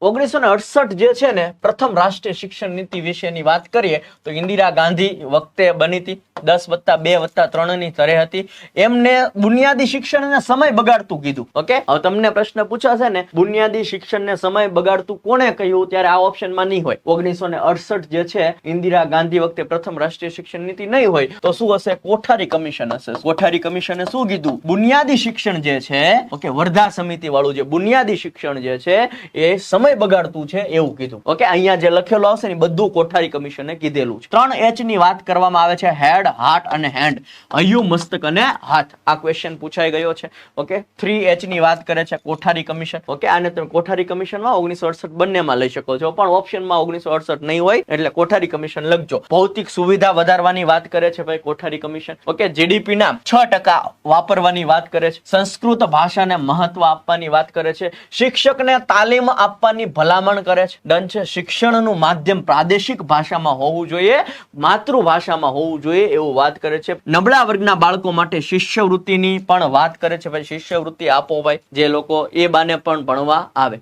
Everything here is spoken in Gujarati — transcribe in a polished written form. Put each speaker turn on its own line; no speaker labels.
1968 જે છે ને પ્રથમ રાષ્ટ્રીય શિક્ષણ નીતિ વિશેની વાત કરીએ તો ઇન્દિરા ગાંધી વખતે બની હતી. 10+2+3 ની તરે હતી. એમને બુનિયાદી શિક્ષણને સમય બગાડતું કીધું. ઓકે, હવે તમને પ્રશ્ન પૂછાશે ને બુનિયાદી શિક્ષણને સમય બગાડતું કોણે કહ્યું, ત્યારે આ ઓપ્શનમાં નહીં હોય. 1968 જે છે ઇન્દિરા ગાંધી વખતે પ્રથમ રાષ્ટ્રીય શિક્ષણ નીતિ નહીં હોય તો શું હશે? કોઠારી કમિશન હશે. કોઠારી કમિશને શું કીધું? બુનિયાદી શિક્ષણ જે છે, ઓકે, વર્ધા સમિતિ વાળું જે બુનિયાદી શિક્ષણ જે છે એ સમય બગાડતું છે એવું કીધું. ઓકે, અહીંયા જે લખેલું આવશે ને બધું કોઠારી કમિશને કીધેલું છે. 3H ની વાત કરવામાં આવે છે, હેડ, હાર્ટ અને હેન્ડ. હૈયું, મસ્તક અને હાથ. આ ક્વેશ્ચન પૂછાઈ ગયો છે. ઓકે, 3H ની વાત કરે છે કોઠારી કમિશન. ઓકે, આને તમે કોઠારી કમિશનમાં 1968 બંનેમાં લઈ શકો છો, પણ ઓપ્શનમાં 1968 નહીં હોય એટલે કોઠારી કમિશન લખજો. ભૌતિક સુવિધા વધારવાની વાત કરે છે ભાઈ કોઠારી કમિશન. ઓકે, જીડીપી ના 6% વાપરવાની વાત કરે છે. સંસ્કૃત ભાષાને મહત્વ આપવાની વાત કરે છે. શિક્ષકને તાલીમ આપવાની ભલામણ કરે છે. ડન છે. શિક્ષણનું માધ્યમ પ્રાદેશિક ભાષામાં હોવું જોઈએ, માતૃભાષામાં હોવું જોઈએ એવું વાત કરે છે. નબળા વર્ગના બાળકો માટે શિષ્યવૃત્તિની પણ વાત કરે છે. ભાઈ શિષ્યવૃત્તિ આપો ભાઈ, જે લોકો એ બાને પણ ભણવા આવે.